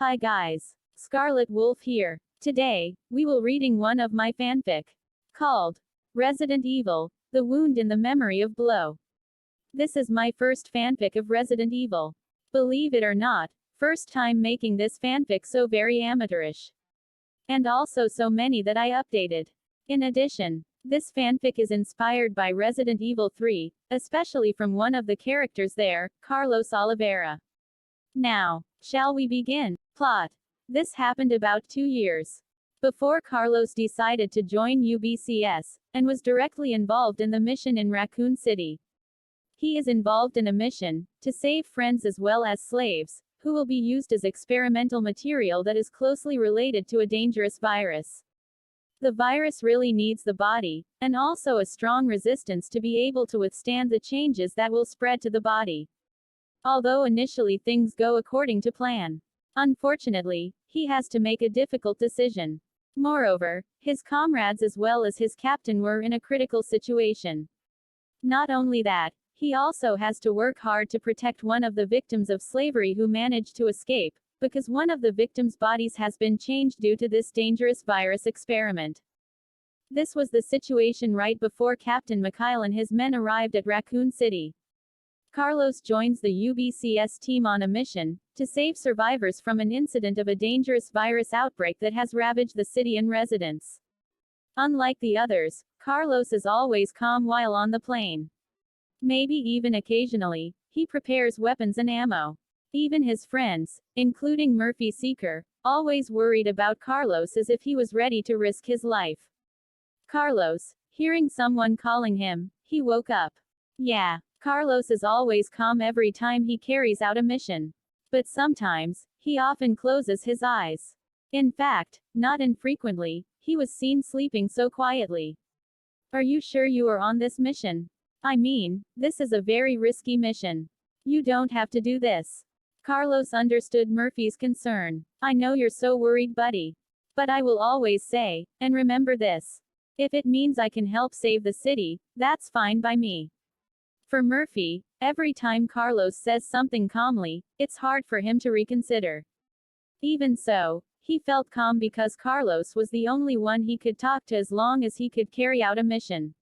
Hi guys. Scarlet Wolf here. Today, we will reading one of my fanfic. Called Resident Evil, The Wound in the Memory of Blow. This is my first fanfic of Resident Evil. Believe it or not, first time making this fanfic, so very amateurish. And also so many that I updated. In addition, this fanfic is inspired by Resident Evil 3, especially from one of the characters there, Carlos Oliveira. Now, shall we begin? Plot. This happened about 2 years before Carlos decided to join UBCS, and was directly involved in the mission in Raccoon City. He is involved in a mission to save friends as well as slaves, who will be used as experimental material that is closely related to a dangerous virus. The virus really needs the body, and also a strong resistance to be able to withstand the changes that will spread to the body. Although initially things go according to plan, unfortunately, he has to make a difficult decision. Moreover, his comrades as well as his captain were in a critical situation. Not only that, he also has to work hard to protect one of the victims of slavery who managed to escape, because one of the victims' bodies has been changed due to this dangerous virus experiment. This was the situation right before Captain Mikhail and his men arrived at Raccoon City. Carlos joins the UBCS team on a mission to save survivors from an incident of a dangerous virus outbreak that has ravaged the city and residents. Unlike the others, Carlos is always calm while on the plane. Maybe even occasionally, he prepares weapons and ammo. Even his friends, including Murphy Seeker, always worried about Carlos as if he was ready to risk his life. Carlos, hearing someone calling him, he woke up. Yeah, Carlos is always calm every time he carries out a mission. But sometimes, he often closes his eyes. In fact, not infrequently, he was seen sleeping so quietly. Are you sure you are on this mission? I mean, this is a very risky mission. You don't have to do this. Carlos understood Murphy's concern. I know you're so worried, buddy. But I will always say, and remember this. If it means I can help save the city, that's fine by me. For Murphy, every time Carlos says something calmly, it's hard for him to reconsider. Even so, he felt calm because Carlos was the only one he could talk to as long as he could carry out a mission.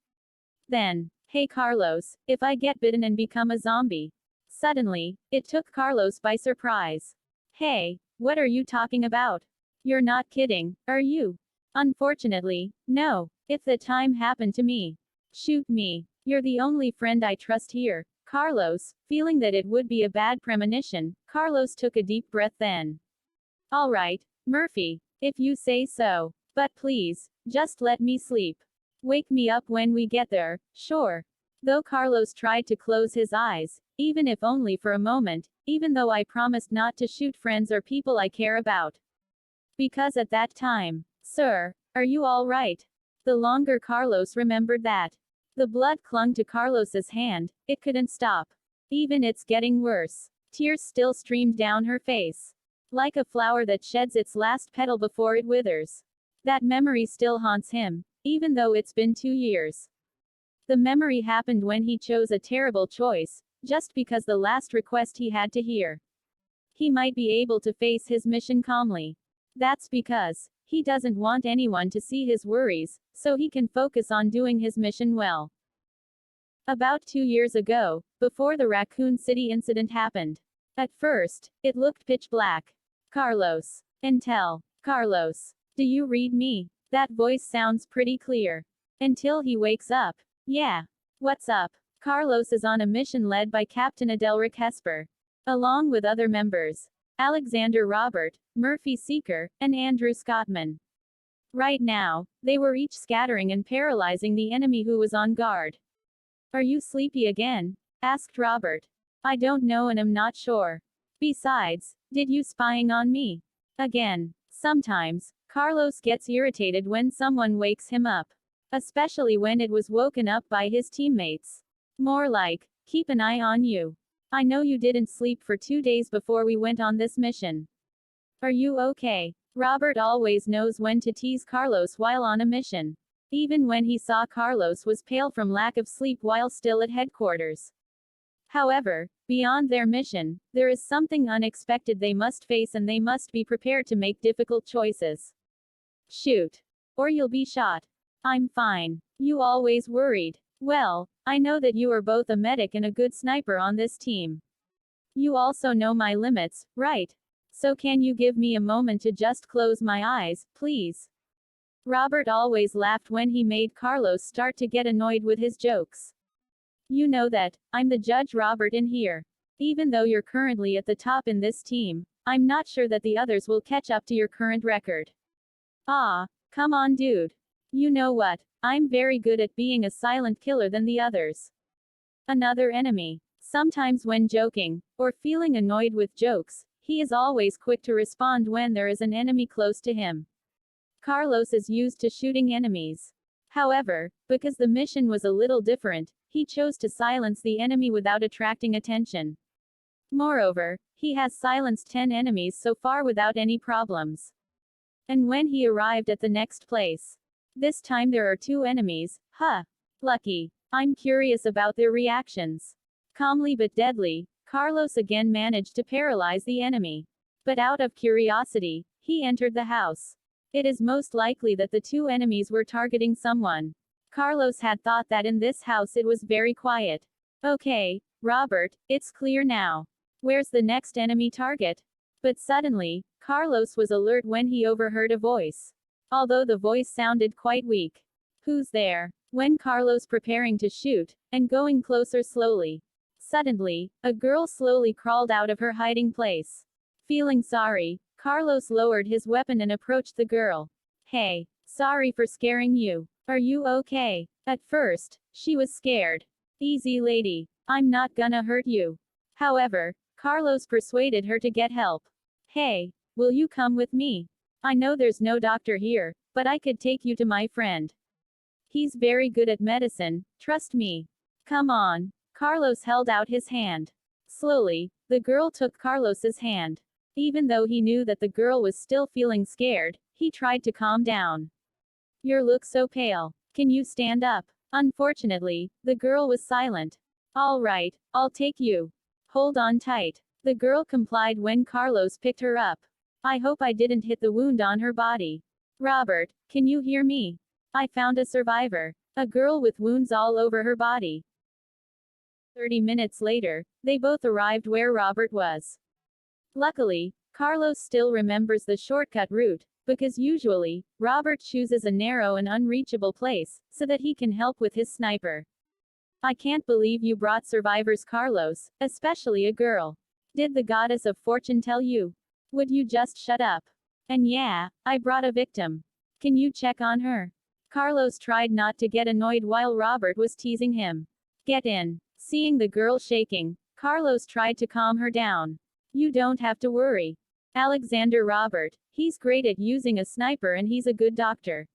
Then, hey Carlos, if I get bitten and become a zombie? Suddenly, it took Carlos by surprise. Hey, what are you talking about? You're not kidding, are you? Unfortunately, no. If the time happened to me, shoot me. You're the only friend I trust here. Carlos, feeling that it would be a bad premonition, Carlos took a deep breath then. All right, Murphy, if you say so. But please, just let me sleep. Wake me up when we get there, sure. Though Carlos tried to close his eyes, even if only for a moment, even though I promised not to shoot friends or people I care about. Because at that time, sir, are you all right? The longer Carlos remembered that, the blood clung to Carlos's hand, it couldn't stop. Even it's getting worse. Tears still streamed down her face. Like a flower that sheds its last petal before it withers. That memory still haunts him, even though it's been 2 years. The memory happened when he chose a terrible choice, just because the last request he had to hear. He might be able to face his mission calmly. That's because he doesn't want anyone to see his worries, so he can focus on doing his mission well. About 2 years ago, before the Raccoon City incident happened. At first, it looked pitch black. Carlos. Carlos. Do you read me? That voice sounds pretty clear. Until he wakes up. Yeah. What's up? Carlos is on a mission led by Captain Adelric Hesper. Along with other members. Alexander Robert, Murphy Seeker, and Andrew Scottman. Right now, they were each scattering and paralyzing the enemy who was on guard. Are you sleepy again? Asked Robert. I don't know and I'm not sure. Besides, did you spying on me? Again. Sometimes, Carlos gets irritated when someone wakes him up. Especially when it was woken up by his teammates. More like, keep an eye on you. I know you didn't sleep for 2 days before we went on this mission. Are you okay? Robert always knows when to tease Carlos while on a mission. Even when he saw Carlos was pale from lack of sleep while still at headquarters. However, beyond their mission, there is something unexpected they must face and they must be prepared to make difficult choices. Shoot. Or you'll be shot. I'm fine. You always worried. Well, I know that you are both a medic and a good sniper on this team. You also know my limits, right? So can you give me a moment to just close my eyes, please? Robert always laughed when he made Carlos start to get annoyed with his jokes. You know that, I'm the judge, Robert, in here. Even though you're currently at the top in this team, I'm not sure that the others will catch up to your current record. Ah, come on, dude. You know what? I'm very good at being a silent killer than the others. Another enemy. Sometimes when joking, or feeling annoyed with jokes, he is always quick to respond when there is an enemy close to him. Carlos is used to shooting enemies. However, because the mission was a little different, he chose to silence the enemy without attracting attention. Moreover, he has silenced 10 enemies so far without any problems. And when he arrived at the next place, this time there are 2 enemies, huh? Lucky. I'm curious about their reactions. Calmly but deadly, Carlos again managed to paralyze the enemy. But out of curiosity, he entered the house. It is most likely that the 2 enemies were targeting someone. Carlos had thought that in this house it was very quiet. Okay, Robert, it's clear now. Where's the next enemy target? But suddenly, Carlos was alert when he overheard a voice. Although the voice sounded quite weak. Who's there? When Carlos preparing to shoot, and going closer slowly. Suddenly, a girl slowly crawled out of her hiding place. Feeling sorry, Carlos lowered his weapon and approached the girl. Hey, sorry for scaring you. Are you okay? At first, she was scared. Easy lady. I'm not gonna hurt you. However, Carlos persuaded her to get help. Hey, will you come with me? I know there's no doctor here, but I could take you to my friend. He's very good at medicine, trust me. Come on. Carlos held out his hand. Slowly, the girl took Carlos's hand. Even though he knew that the girl was still feeling scared, he tried to calm down. You look so pale. Can you stand up? Unfortunately, the girl was silent. All right, I'll take you. Hold on tight. The girl complied when Carlos picked her up. I hope I didn't hit the wound on her body. Robert, can you hear me? I found a survivor. A girl with wounds all over her body. 30 minutes later, they both arrived where Robert was. Luckily, Carlos still remembers the shortcut route, because usually, Robert chooses a narrow and unreachable place, so that he can help with his sniper. I can't believe you brought survivors, Carlos, especially a girl. Did the goddess of fortune tell you? Would you just shut up? And yeah, I brought a victim. Can you check on her? Carlos tried not to get annoyed while Robert was teasing him. Get in. Seeing the girl shaking, Carlos tried to calm her down. You don't have to worry. Alexander Robert, he's great at using a sniper and he's a good doctor.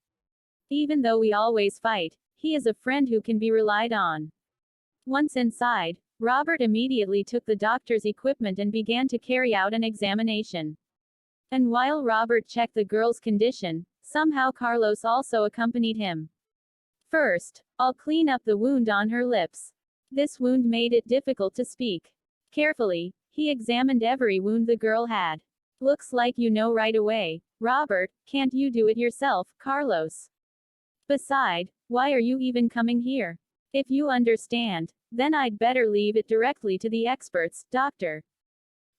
Even though we always fight, he is a friend who can be relied on. Once inside, Robert immediately took the doctor's equipment and began to carry out an examination. And while Robert checked the girl's condition, somehow Carlos also accompanied him. First, I'll clean up the wound on her lips. This wound made it difficult to speak. Carefully, he examined every wound the girl had. Looks like you know right away, Robert, can't you do it yourself, Carlos? Beside, why are you even coming here? If you understand, then I'd better leave it directly to the experts, doctor.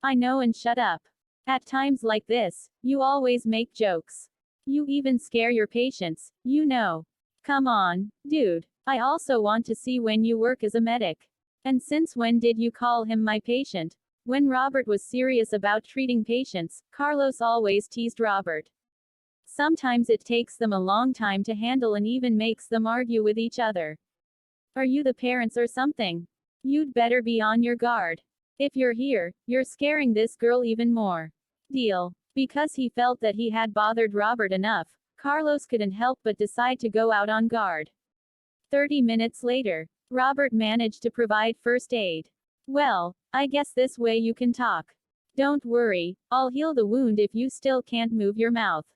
I know, and shut up. At times like this, you always make jokes. You even scare your patients, you know. Come on, dude. I also want to see when you work as a medic. And since when did you call him my patient? When Robert was serious about treating patients, Carlos always teased Robert. Sometimes it takes them a long time to handle and even makes them argue with each other. Are you the parents or something? You'd better be on your guard. If you're here, you're scaring this girl even more. Deal. Because he felt that he had bothered Robert enough, Carlos couldn't help but decide to go out on guard. 30 minutes later, Robert managed to provide first aid. Well, I guess this way you can talk. Don't worry, I'll heal the wound if you still can't move your mouth.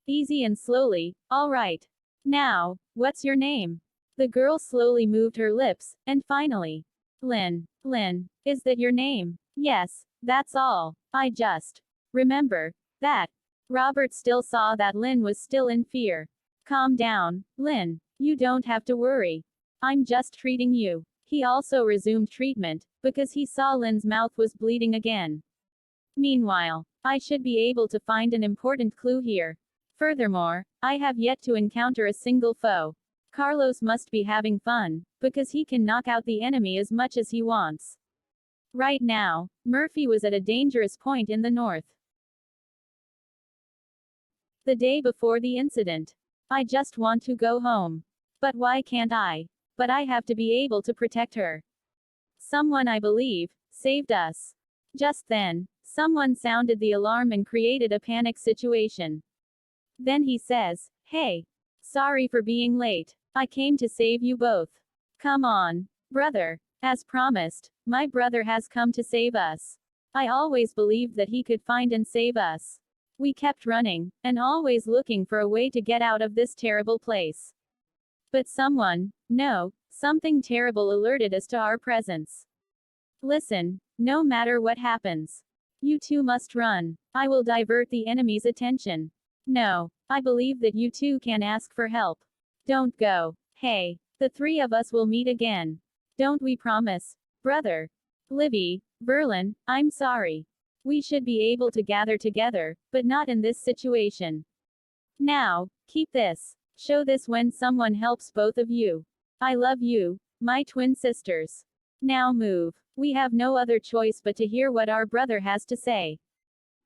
Easy and slowly, all right. Now, what's your name? The girl slowly moved her lips, and finally. Lynn. Lynn, is that your name? Yes, that's all. I just remember that. Robert still saw that Lynn was still in fear. Calm down, Lynn. You don't have to worry. I'm just treating you. He also resumed treatment, because he saw Lynn's mouth was bleeding again. Meanwhile, I should be able to find an important clue here. Furthermore, I have yet to encounter a single foe. Carlos must be having fun, because he can knock out the enemy as much as he wants. Right now, Murphy was at a dangerous point in the north. The day before the incident. I just want to go home. But why can't I? But I have to be able to protect her. Someone, I believe, saved us. Just then, someone sounded the alarm and created a panic situation. Then he says, "Hey. Sorry for being late. I came to save you both. Come on, brother. As promised, my brother has come to save us. I always believed that he could find and save us. We kept running, and always looking for a way to get out of this terrible place. But something terrible alerted us to our presence. Listen, no matter what happens, you two must run. I will divert the enemy's attention. No, I believe that you two can ask for help. Don't go. Hey, the three of us will meet again. Don't we promise, brother? Libby, Berlin, I'm sorry. We should be able to gather together, but not in this situation. Now, keep this. Show this when someone helps both of you. I love you, my twin sisters. Now move. We have no other choice but to hear what our brother has to say."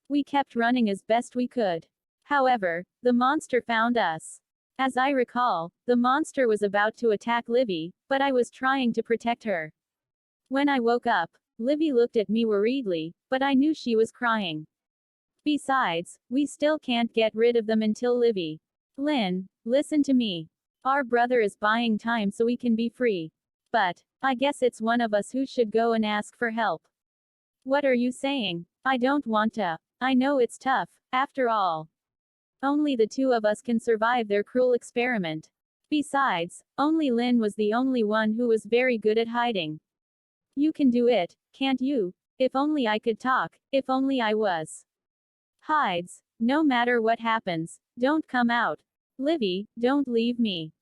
We kept running as best we could. However, the monster found us. As I recall, the monster was about to attack Libby, but I was trying to protect her. When I woke up, Libby looked at me worriedly, but I knew she was crying. Besides, we still can't get rid of them until Libby. Lynn, listen to me. Our brother is buying time so we can be free. But, I guess it's one of us who should go and ask for help. What are you saying? I don't want to. I know it's tough, after all. Only the two of us can survive their cruel experiment. Besides, only Lynn was the only one who was very good at hiding. You can do it, can't you? If only I could talk, if only I was. Hides, no matter what happens, don't come out. Libby, don't leave me.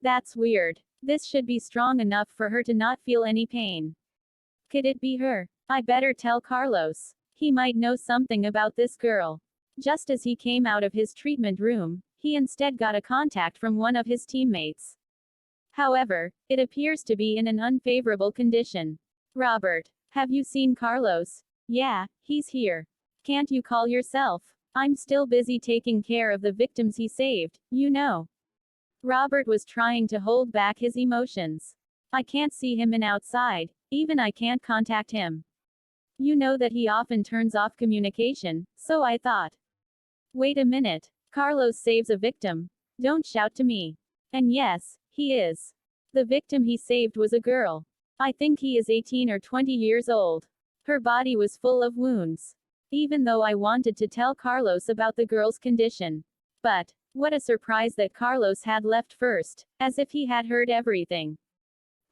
That's weird. This should be strong enough for her to not feel any pain. Could it be her? I better tell Carlos. He might know something about this girl. Just as he came out of his treatment room, he instead got a contact from one of his teammates. However, it appears to be in an unfavorable condition. Robert, have you seen Carlos? Yeah, he's here. Can't you call yourself? I'm still busy taking care of the victims he saved, you know. Robert was trying to hold back his emotions. I can't see him in outside, even I can't contact him. You know that he often turns off communication, so I thought. Wait a minute. Carlos saves a victim. Don't shout to me. And yes, he is. The victim he saved was a girl. I think he is 18 or 20 years old. Her body was full of wounds. Even though I wanted to tell Carlos about the girl's condition. But, what a surprise that Carlos had left first, as if he had heard everything.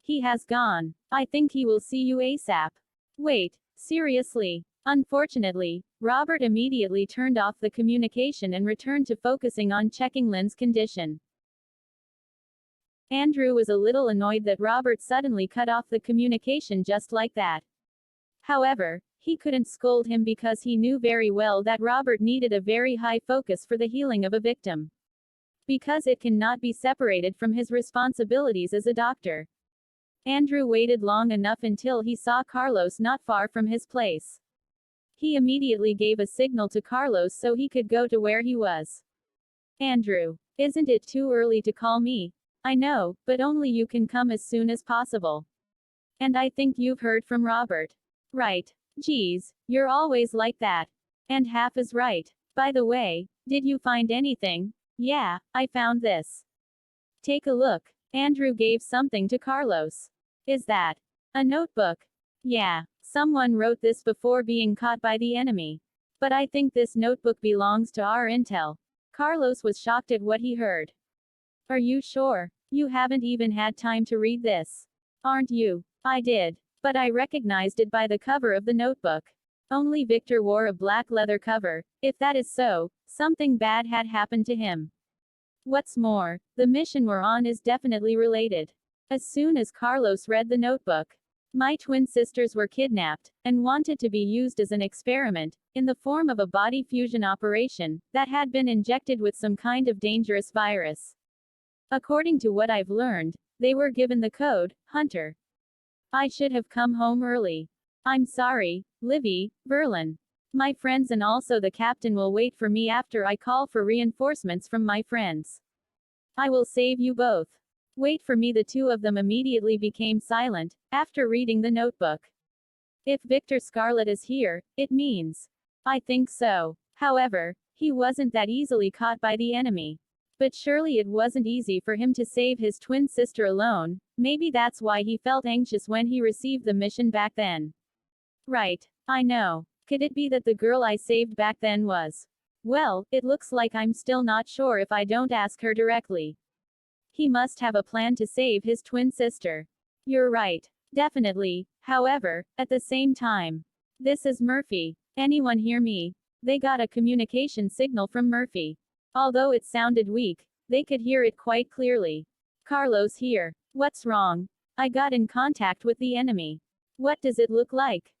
He has gone. I think he will see you ASAP. Wait, seriously? Unfortunately, Robert immediately turned off the communication and returned to focusing on checking Lynn's condition. Andrew was a little annoyed that Robert suddenly cut off the communication just like that. However, he couldn't scold him because he knew very well that Robert needed a very high focus for the healing of a victim. Because it cannot be separated from his responsibilities as a doctor. Andrew waited long enough until he saw Carlos not far from his place. He immediately gave a signal to Carlos so he could go to where he was. Andrew, isn't it too early to call me? I know, but only you can come as soon as possible. And I think you've heard from Robert. Right. Geez, you're always like that. And half is right. By the way, did you find anything? Yeah, I found this. Take a look. Andrew gave something to Carlos. Is that a notebook? Yeah, someone wrote this before being caught by the enemy. But I think this notebook belongs to our intel. Carlos was shocked at what he heard. Are you sure? You haven't even had time to read this. Aren't you? I did. But I recognized it by the cover of the notebook. Only Victor wore a black leather cover. If that is so, something bad had happened to him. What's more, the mission we're on is definitely related. As soon as Carlos read the notebook, my twin sisters were kidnapped, and wanted to be used as an experiment, in the form of a body fusion operation, that had been injected with some kind of dangerous virus. According to what I've learned, they were given the code, Hunter. I should have come home early. I'm sorry, Livy, Verlin. My friends and also the captain will wait for me after I call for reinforcements from my friends. I will save you both. Wait for me. The two of them immediately became silent, after reading the notebook. If Victor Scarlet is here, it means. I think so. However, he wasn't that easily caught by the enemy. But surely it wasn't easy for him to save his twin sister alone. Maybe that's why he felt anxious when he received the mission back then. Right. I know. Could it be that the girl I saved back then was? Well, it looks like I'm still not sure if I don't ask her directly. He must have a plan to save his twin sister. You're right. Definitely. However, at the same time. This is Murphy. Anyone hear me? They got a communication signal from Murphy. Although it sounded weak, they could hear it quite clearly. Carlos here. What's wrong? I got in contact with the enemy. What does it look like?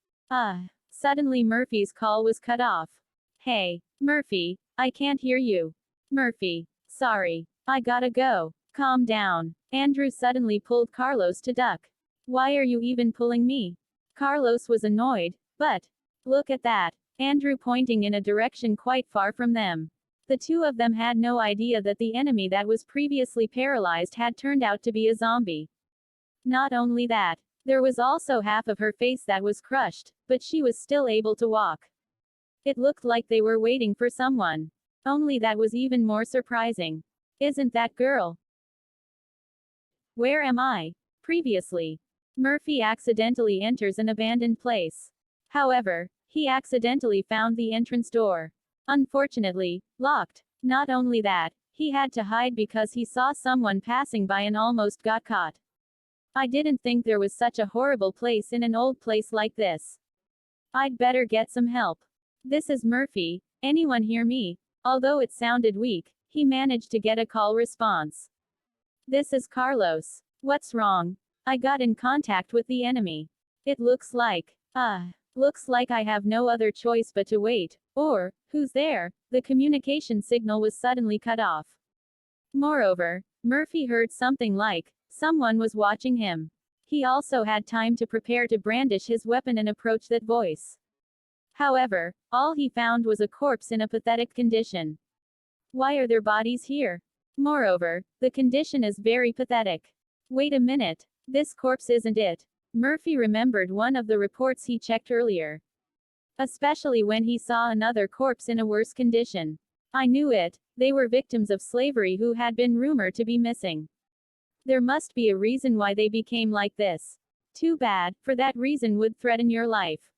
Suddenly Murphy's call was cut off. Hey, Murphy, I can't hear you. Murphy, sorry. I gotta go. Calm down. Andrew suddenly pulled Carlos to duck. Why are you even pulling me? Carlos was annoyed, but, look at that. Andrew pointing in a direction quite far from them. The two of them had no idea that the enemy that was previously paralyzed had turned out to be a zombie. Not only that, there was also half of her face that was crushed, but she was still able to walk. It looked like they were waiting for someone. Only that was even more surprising. Isn't that girl? Where am I? Previously. Murphy accidentally enters an abandoned place. However, he accidentally found the entrance door. Unfortunately, locked. Not only that, he had to hide because he saw someone passing by and almost got caught. I didn't think there was such a horrible place in an old place like this. I'd better get some help. This is Murphy. Anyone hear me? Although it sounded weak, he managed to get a call response. This is Carlos. What's wrong? I got in contact with the enemy. It looks like I have no other choice but to wait. Or, who's there? The communication signal was suddenly cut off. Moreover, Murphy heard something like, someone was watching him. He also had time to prepare to brandish his weapon and approach that voice. However, all he found was a corpse in a pathetic condition. Why are there bodies here? Moreover, the condition is very pathetic. Wait a minute. This corpse isn't it. Murphy remembered one of the reports he checked earlier. Especially when he saw another corpse in a worse condition. I knew it. They were victims of slavery who had been rumored to be missing. There must be a reason why they became like this. Too bad, for that reason would threaten your life.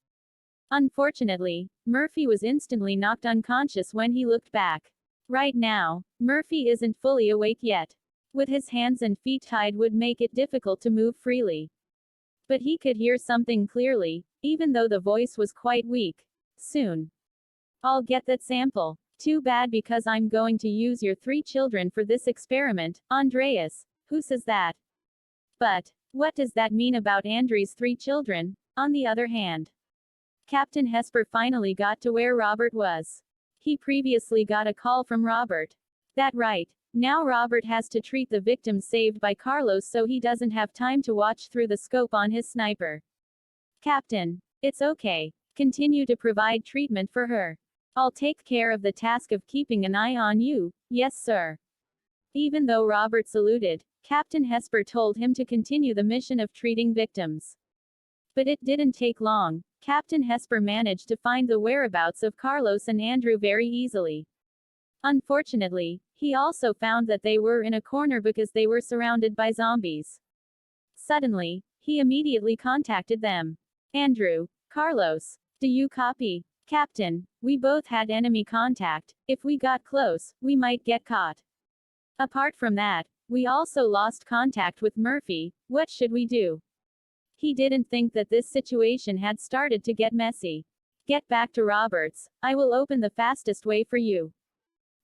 Unfortunately, Murphy was instantly knocked unconscious when he looked back. Right now, Murphy isn't fully awake yet. With his hands and feet tied would make it difficult to move freely. But he could hear something clearly, even though the voice was quite weak. Soon. I'll get that sample. Too bad because I'm going to use your 3 children for this experiment, Andreas. Who says that? But, what does that mean about Andre's 3 children? On the other hand, Captain Hesper finally got to where Robert was. He previously got a call from Robert. That right. Now Robert has to treat the victims saved by Carlos so he doesn't have time to watch through the scope on his sniper. Captain, it's okay. Continue to provide treatment for her. I'll take care of the task of keeping an eye on you. Yes, sir. Even though Robert saluted, Captain Hesper told him to continue the mission of treating victims. But it didn't take long. Captain Hesper managed to find the whereabouts of Carlos and Andrew very easily. Unfortunately, he also found that they were in a corner because they were surrounded by zombies. Suddenly, he immediately contacted them. Andrew, Carlos, do you copy? Captain, we both had enemy contact. If we got close, we might get caught. Apart from that, we also lost contact with Murphy. What should we do? He didn't think that this situation had started to get messy. Get back to Roberts. I will open the fastest way for you.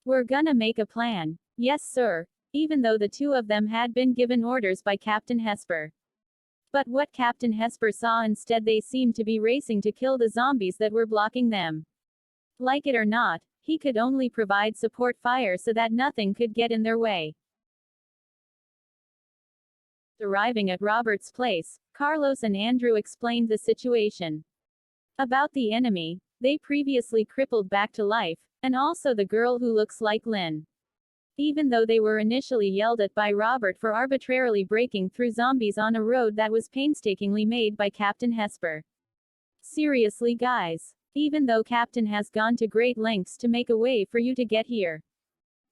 We're gonna make a plan. Yes, sir. Even though the two of them had been given orders by Captain Hesper. But what Captain Hesper saw instead, they seemed to be racing to kill the zombies that were blocking them. Like it or not, he could only provide support fire so that nothing could get in their way. Arriving at Robert's place, Carlos and Andrew explained the situation. About the enemy, they previously crippled back to life, and also the girl who looks like Lynn. Even though they were initially yelled at by Robert for arbitrarily breaking through zombies on a road that was painstakingly made by Captain Hesper. Seriously, guys. Even though Captain has gone to great lengths to make a way for you to get here.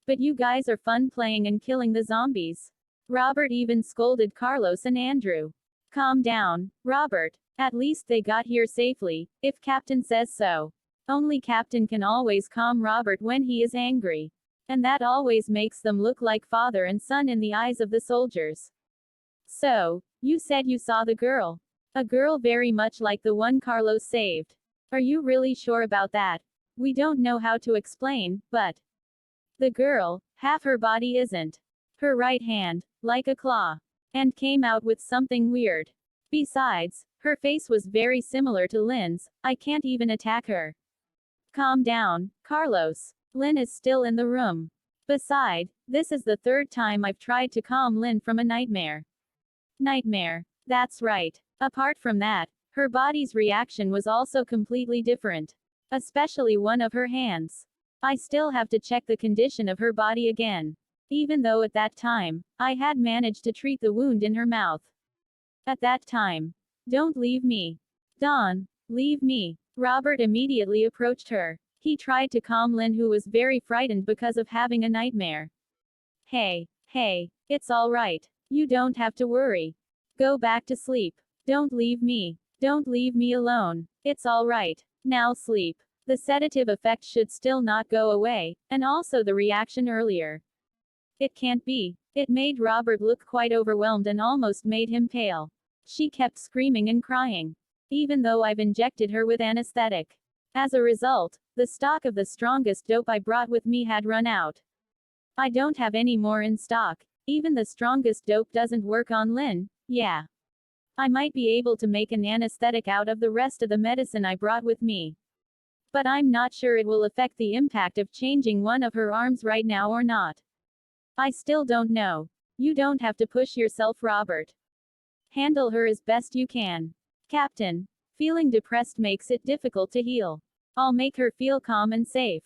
But you guys are fun playing and killing the zombies. Robert even scolded Carlos and Andrew. Calm down, Robert. At least they got here safely, if Captain says so. Only Captain can always calm Robert when he is angry. And that always makes them look like father and son in the eyes of the soldiers. So, you said you saw the girl. A girl very much like the one Carlos saved. Are you really sure about that? We don't know how to explain, but the girl, half her body isn't. Her right hand, like a claw. And came out with something weird. Besides, her face was very similar to Lynn's. I can't even attack her. Calm down, Carlos. Lynn is still in the room. Beside, this is the third time I've tried to calm Lynn from a nightmare. Nightmare. That's right. Apart from that, her body's reaction was also completely different. Especially one of her hands. I still have to check the condition of her body again. Even though at that time, I had managed to treat the wound in her mouth. At that time. Don't leave me. Dawn, leave me. Robert immediately approached her. He tried to calm Lynn, who was very frightened because of having a nightmare. Hey, it's all right. You don't have to worry. Go back to sleep. Don't leave me. Don't leave me alone. It's all right. Now sleep. The sedative effect should still not go away, and also the reaction earlier. It can't be. It made Robert look quite overwhelmed and almost made him pale. She kept screaming and crying. Even though I've injected her with anesthetic. As a result, the stock of the strongest dope I brought with me had run out. I don't have any more in stock. Even the strongest dope doesn't work on Lynn. Yeah. I might be able to make an anesthetic out of the rest of the medicine I brought with me. But I'm not sure it will affect the impact of changing one of her arms right now or not. I still don't know. You don't have to push yourself, Robert. Handle her as best you can. Captain. Feeling depressed makes it difficult to heal. I'll make her feel calm and safe.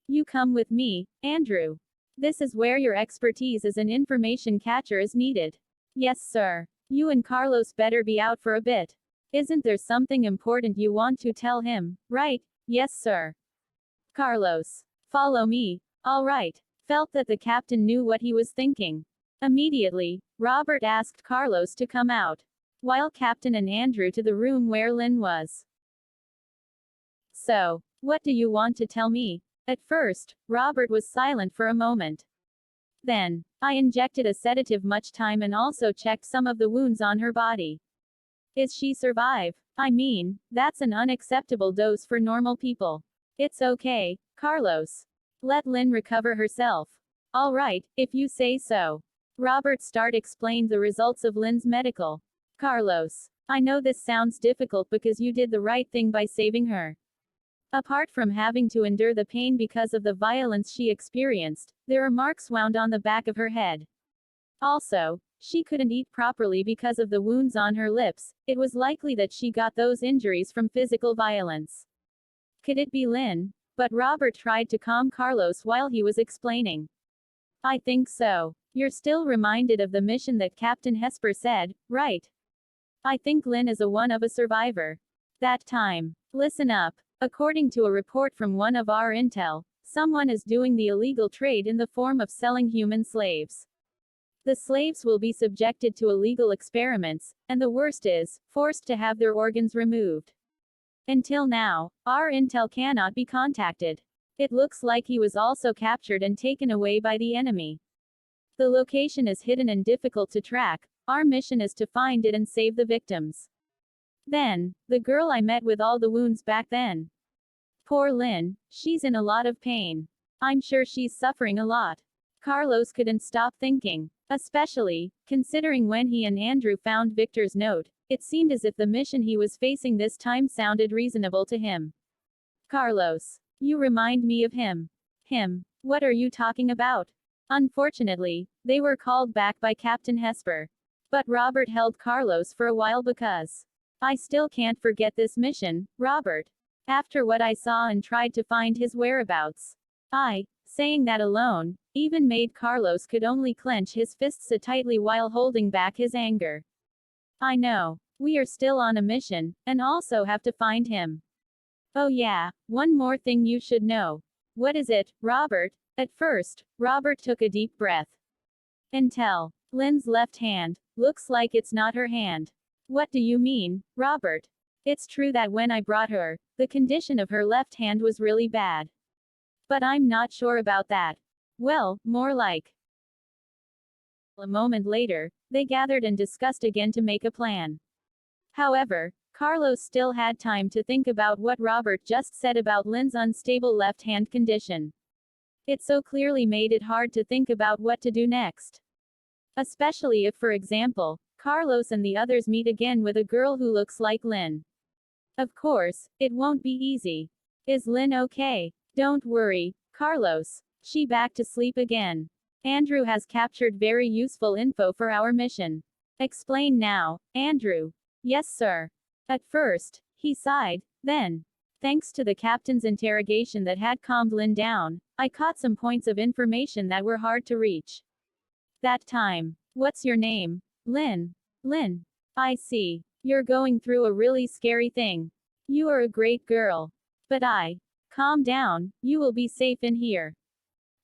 You come with me, Andrew. This is where your expertise as an information catcher is needed. Yes, sir. You and Carlos better be out for a bit. Isn't there something important you want to tell him, right? Yes, sir. Carlos. Follow me. All right. Felt that the captain knew what he was thinking. Immediately, Robert asked Carlos to come out, while Captain and Andrew to the room where Lynn was. So, what do you want to tell me? At first, Robert was silent for a moment. Then, I injected a sedative much time and also checked some of the wounds on her body. Is she survive? I mean, that's an unacceptable dose for normal people. It's okay, Carlos. Let Lynn recover herself. All right, if you say so. Robert explained the results of Lynn's medical. Carlos. I know this sounds difficult because you did the right thing by saving her. Apart from having to endure the pain because of the violence she experienced, there are marks wound on the back of her head. Also, she couldn't eat properly because of the wounds on her lips. It was likely that she got those injuries from physical violence. Could it be Lynn? But Robert tried to calm Carlos while he was explaining. I think so. You're still reminded of the mission that Captain Hesper said, right? I think Lynn is one of a survivor. That time. Listen up. According to a report from one of our intel, someone is doing the illegal trade in the form of selling human slaves. The slaves will be subjected to illegal experiments, and the worst is, forced to have their organs removed. Until now, our intel cannot be contacted. It looks like he was also captured and taken away by the enemy. The location is hidden and difficult to track. Our mission is to find it and save the victims. Then, the girl I met with all the wounds back then. Poor Lynn, she's in a lot of pain. I'm sure she's suffering a lot. Carlos couldn't stop thinking. Especially, considering when he and Andrew found Victor's note, it seemed as if the mission he was facing this time sounded reasonable to him. Carlos. You remind me of him. Him. What are you talking about? Unfortunately, they were called back by Captain Hesper. But Robert held Carlos for a while because. I still can't forget this mission, Robert. After what I saw and tried to find his whereabouts. Saying that alone, even made Carlos could only clench his fists so tightly while holding back his anger. I know. We are still on a mission, and also have to find him. Oh yeah, one more thing you should know. What is it, Robert? At first, Robert took a deep breath. Until. Lynn's left hand. Looks like it's not her hand. What do you mean, Robert? It's true that when I brought her, the condition of her left hand was really bad. But I'm not sure about that. Well, more like. A moment later, they gathered and discussed again to make a plan. However, Carlos still had time to think about what Robert just said about Lynn's unstable left-hand condition. It so clearly made it hard to think about what to do next. Especially if, for example, Carlos and the others meet again with a girl who looks like Lynn. Of course, it won't be easy. Is Lynn okay? Don't worry, Carlos. She back to sleep again. Andrew has captured very useful info for our mission. Explain now, Andrew. Yes, sir. At first, he sighed, then. Thanks to the captain's interrogation that had calmed Lynn down, I caught some points of information that were hard to reach. That time. What's your name? Lynn. Lynn. I see. You're going through a really scary thing. You are a great girl. But calm down, you will be safe in here.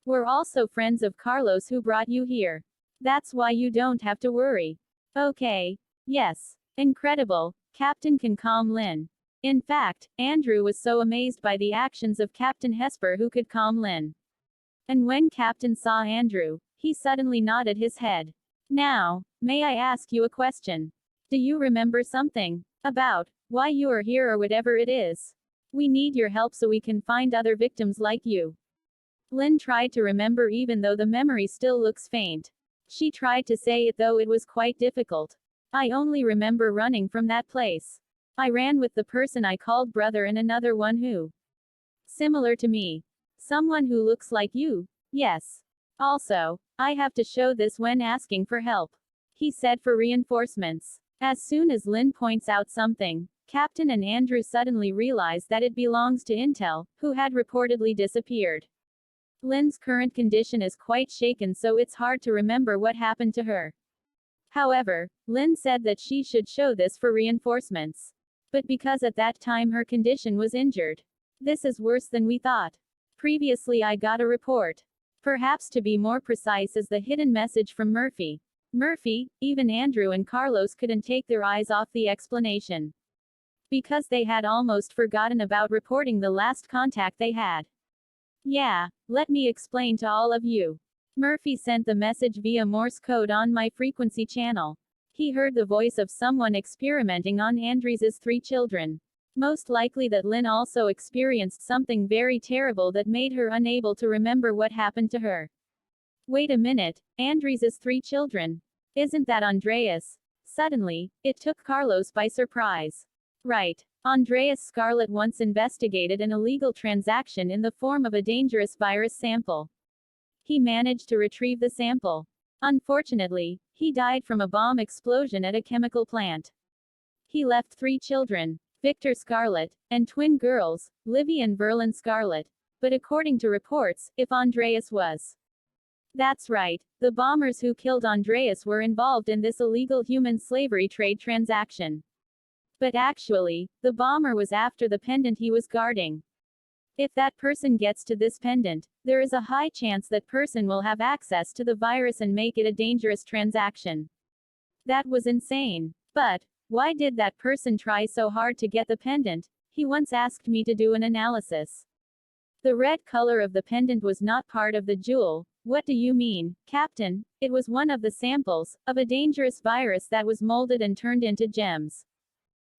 We're also friends of Carlos who brought you here. That's why you don't have to worry. Okay. Yes. Incredible. Captain can calm Lynn. In fact, Andrew was so amazed by the actions of Captain Hesper who could calm Lynn. And when Captain saw Andrew, he suddenly nodded his head. Now, may I ask you a question? Do you remember something about why you are here or whatever it is? We need your help so we can find other victims like you. Lynn tried to remember even though the memory still looks faint. She tried to say it though it was quite difficult. I only remember running from that place. I ran with the person I called brother and another one who. Similar to me. Someone who looks like you. Yes. Also, I have to show this when asking for help. He said for reinforcements. As soon as Lynn points out something, Captain and Andrew suddenly realize that it belongs to Intel, who had reportedly disappeared. Lynn's current condition is quite shaken so it's hard to remember what happened to her. However, Lynn said that she should show this for reinforcements. But because at that time her condition was injured. This is worse than we thought. Previously I got a report. Perhaps to be more precise is the hidden message from Murphy. Murphy, even Andrew and Carlos couldn't take their eyes off the explanation. Because they had almost forgotten about reporting the last contact they had. Yeah, let me explain to all of you. Murphy sent the message via Morse code on my frequency channel. He heard the voice of someone experimenting on Andrew's 3 children. Most likely that Lynn also experienced something very terrible that made her unable to remember what happened to her. Wait a minute, Andrew's 3 children. Isn't that Andreas? Suddenly, it took Carlos by surprise. Right. Andreas Scarlet once investigated an illegal transaction in the form of a dangerous virus sample. He managed to retrieve the sample. Unfortunately, he died from a bomb explosion at a chemical plant. He left 3 children, Victor Scarlet, and twin girls, Livy and Verlin Scarlet. But according to reports, if Andreas was. That's right, the bombers who killed Andreas were involved in this illegal human slavery trade transaction. But actually, the bomber was after the pendant he was guarding. If that person gets to this pendant, there is a high chance that person will have access to the virus and make it a dangerous transaction. That was insane. But, why did that person try so hard to get the pendant? He once asked me to do an analysis. The red color of the pendant was not part of the jewel. What do you mean, Captain? It was one of the samples, of a dangerous virus that was molded and turned into gems.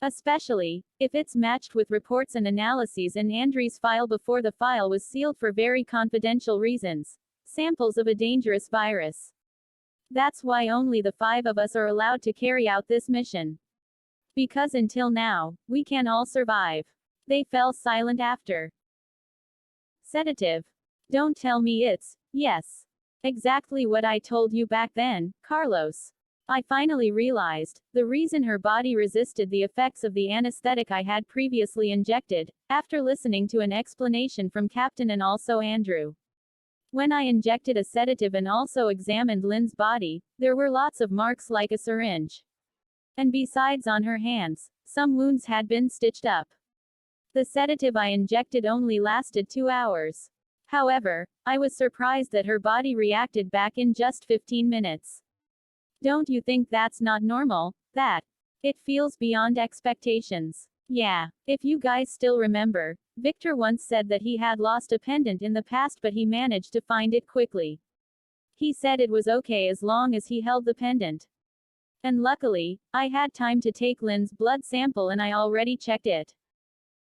Especially, if it's matched with reports and analyses in Andrew's file before the file was sealed for very confidential reasons. Samples of a dangerous virus. That's why only the 5 of us are allowed to carry out this mission. Because until now, we can all survive. They fell silent after. Sedative. Don't tell me it's, yes. Exactly what I told you back then, Carlos. I finally realized, the reason her body resisted the effects of the anesthetic I had previously injected, after listening to an explanation from Captain and also Andrew. When I injected a sedative and also examined Lynn's body, there were lots of marks like a syringe. And besides on her hands, some wounds had been stitched up. The sedative I injected only lasted 2 hours. However, I was surprised that her body reacted back in just 15 minutes. Don't you think that's not normal? That. It feels beyond expectations. Yeah, if you guys still remember, Victor once said that he had lost a pendant in the past but he managed to find it quickly. He said it was okay as long as he held the pendant. And luckily, I had time to take Lynn's blood sample and I already checked it.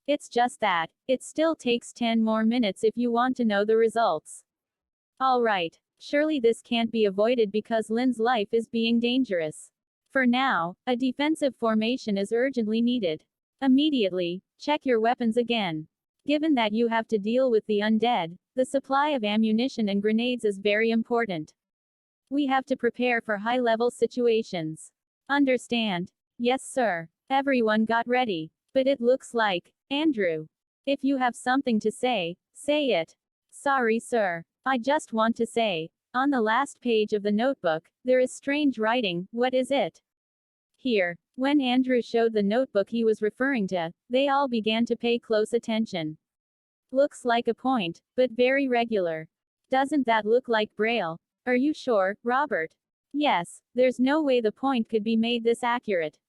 It's just that, it still takes 10 more minutes if you want to know the results. Alright, surely this can't be avoided because Lynn's life is being dangerous. For now, a defensive formation is urgently needed. Immediately, check your weapons again. Given that you have to deal with the undead, the supply of ammunition and grenades is very important. We have to prepare for high-level situations. Understand? Yes, sir. Everyone got ready. But it looks like, Andrew. If you have something to say, say it. Sorry, sir. I just want to say, on the last page of the notebook, there is strange writing. What is it? Here. When Andrew showed the notebook he was referring to, they all began to pay close attention. Looks like a point, but very regular. Doesn't that look like Braille? Are you sure, Robert? Yes, there's no way the point could be made this accurate.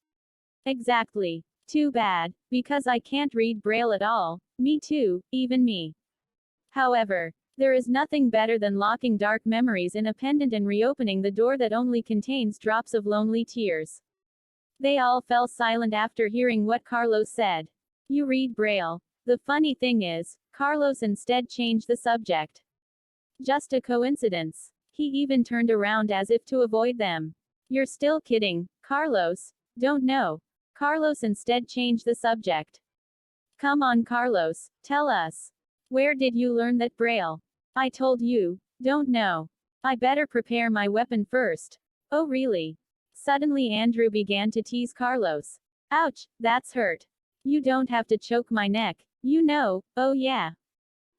Exactly. Too bad, because I can't read Braille at all. Me too, even me. However, there is nothing better than locking dark memories in a pendant and reopening the door that only contains drops of lonely tears. They all fell silent after hearing what Carlos said. You read Braille. The funny thing is, Carlos instead changed the subject. Just a coincidence. He even turned around as if to avoid them. You're still kidding, Carlos. Don't know. Carlos instead changed the subject. Come on, Carlos, tell us. Where did you learn that Braille? I told you. Don't know. I better prepare my weapon first. Oh really? Suddenly Andrew began to tease Carlos. Ouch, that's hurt. You don't have to choke my neck, you know. Oh yeah.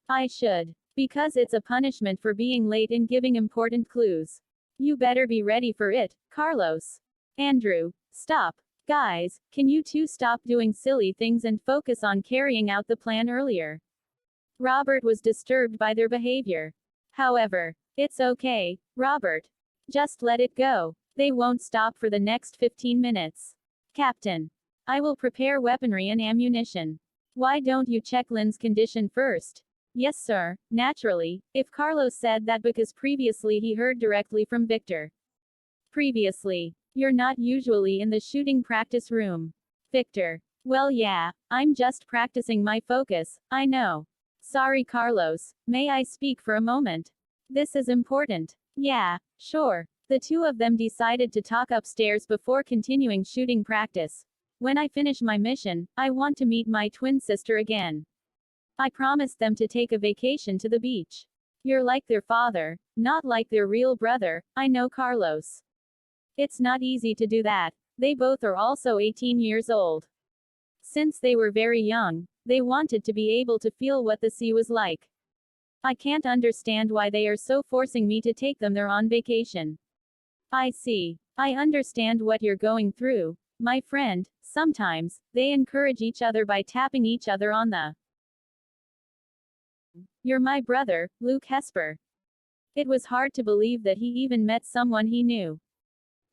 I should. Because it's a punishment for being late in giving important clues. You better be ready for it, Carlos. Andrew, stop. Guys, can you two stop doing silly things and focus on carrying out the plan earlier? Robert was disturbed by their behavior. However, it's okay, Robert. Just let it go. They won't stop for the next 15 minutes. Captain. I will prepare weaponry and ammunition. Why don't you check Lynn's condition first? Yes, sir, naturally, if Carlos said that because previously he heard directly from Victor. Previously. You're not usually in the shooting practice room. Victor. Well, yeah, I'm just practicing my focus, I know. Sorry, Carlos, may I speak for a moment? This is important. Yeah, sure. The two of them decided to talk upstairs before continuing shooting practice. When I finish my mission, I want to meet my twin sister again. I promised them to take a vacation to the beach. You're like their father, not like their real brother, I know, Carlos. It's not easy to do that. They both are also 18 years old. Since they were very young, they wanted to be able to feel what the sea was like. I can't understand why they are so forcing me to take them there on vacation. I see. I understand what you're going through, my friend. Sometimes, they encourage each other by tapping each other on the. You're my brother, Luke Hesper. It was hard to believe that he even met someone he knew.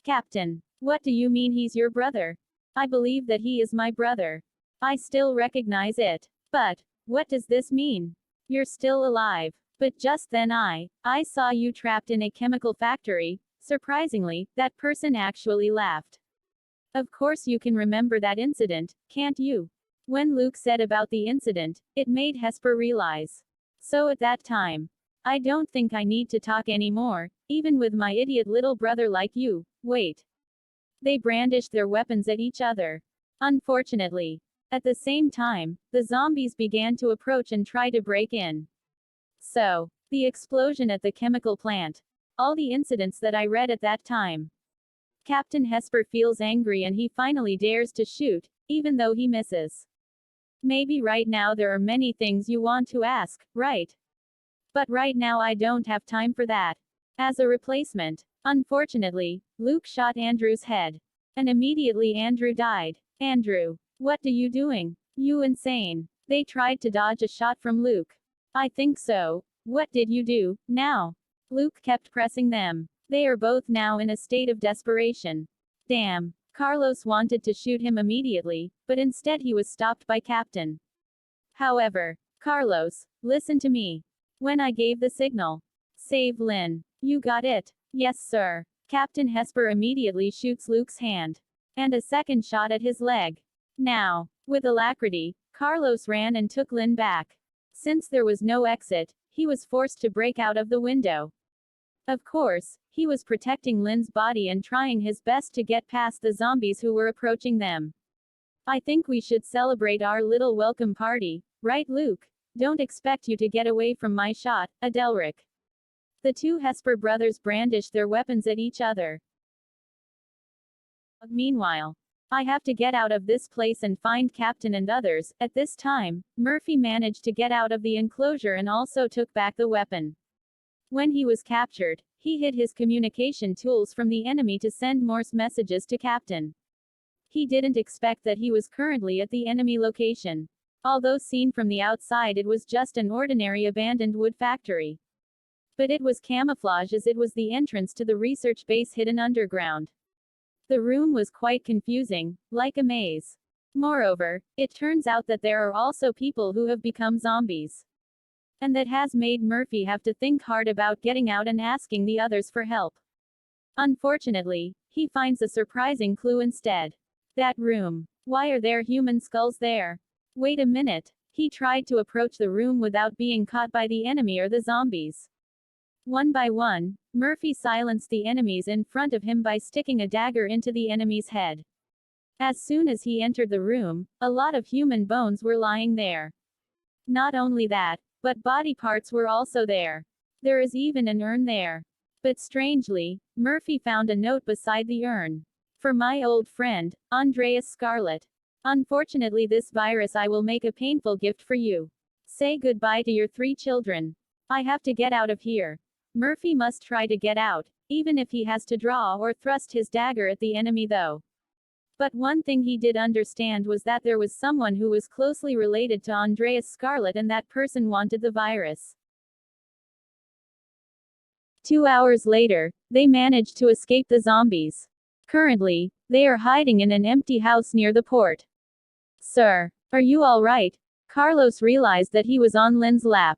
Captain. What do you mean he's your brother? I believe that he is my brother. I still recognize it. But, what does this mean? You're still alive. But just then I saw you trapped in a chemical factory. Surprisingly, that person actually laughed. Of course you can remember that incident, can't you? When Luke said about the incident, it made Hesper realize. So at that time, I don't think I need to talk anymore, even with my idiot little brother like you. Wait. They brandished their weapons at each other. Unfortunately, at the same time, the zombies began to approach and try to break in. So, the explosion at the chemical plant. All the incidents that I read at that time. Captain Hesper feels angry and he finally dares to shoot, even though he misses. Maybe right now there are many things you want to ask, right? But right now I don't have time for that. As a replacement, unfortunately, Luke shot Andrew's head. And immediately Andrew died. Andrew, what are you doing? You insane. They tried to dodge a shot from Luke. I think so. What did you do, now? Luke kept pressing them. They are both now in a state of desperation. Damn. Carlos wanted to shoot him immediately, but instead he was stopped by Captain. However, Carlos, listen to me. When I gave the signal, save Lynn. You got it? Yes, sir. Captain Hesper immediately shoots Luke's hand. And a second shot at his leg. Now, with alacrity, Carlos ran and took Lynn back. Since there was no exit, he was forced to break out of the window. Of course, he was protecting Lynn's body and trying his best to get past the zombies who were approaching them. I think we should celebrate our little welcome party, right, Luke? Don't expect you to get away from my shot, Adelric. The two Hesper brothers brandished their weapons at each other. Meanwhile, I have to get out of this place and find Captain and others. At this time, Murphy managed to get out of the enclosure and also took back the weapon. When he was captured, he hid his communication tools from the enemy to send Morse messages to Captain. He didn't expect that he was currently at the enemy location. Although seen from the outside it was just an ordinary abandoned wood factory. But it was camouflage as it was the entrance to the research base hidden underground. The room was quite confusing, like a maze. Moreover, it turns out that there are also people who have become zombies. And that has made Murphy have to think hard about getting out and asking the others for help. Unfortunately, he finds a surprising clue instead. That room. Why are there human skulls there? Wait a minute. He tried to approach the room without being caught by the enemy or the zombies. One by one, Murphy silenced the enemies in front of him by sticking a dagger into the enemy's head. As soon as he entered the room, a lot of human bones were lying there. Not only that, but body parts were also there. There is even an urn there. But strangely, Murphy found a note beside the urn. For my old friend, Andreas Scarlet. Unfortunately, this virus I will make a painful gift for you. Say goodbye to your 3 children. I have to get out of here. Murphy must try to get out, even if he has to draw or thrust his dagger at the enemy though. But one thing he did understand was that there was someone who was closely related to Andreas Scarlet and that person wanted the virus. 2 hours later, they managed to escape the zombies. Currently, they are hiding in an empty house near the port. Sir, are you all right? Carlos realized that he was on Lynn's lap.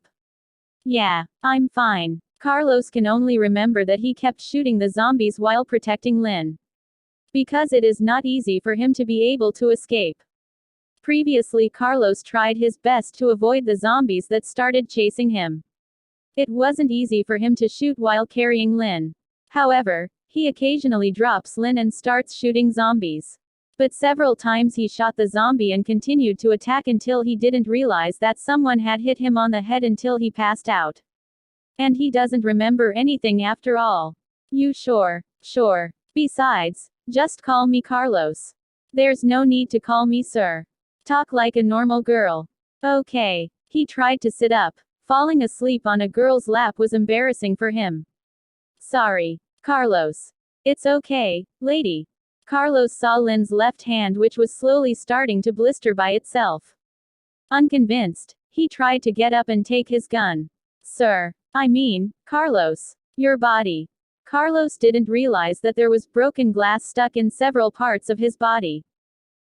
Yeah, I'm fine. Carlos can only remember that he kept shooting the zombies while protecting Lynn. Because it is not easy for him to be able to escape. Previously, Carlos tried his best to avoid the zombies that started chasing him. It wasn't easy for him to shoot while carrying Lynn. However, he occasionally drops Lynn and starts shooting zombies. But several times he shot the zombie and continued to attack until he didn't realize that someone had hit him on the head until he passed out. And he doesn't remember anything after all. You sure? Sure. Besides, just call me Carlos. There's no need to call me sir. Talk like a normal girl. Okay. He tried to sit up. Falling asleep on a girl's lap was embarrassing for him. Sorry, Carlos. It's okay, lady. Carlos saw Lynn's left hand which was slowly starting to blister by itself. Unconvinced, he tried to get up and take his gun. Sir, I mean, Carlos. Your body. Carlos didn't realize that there was broken glass stuck in several parts of his body.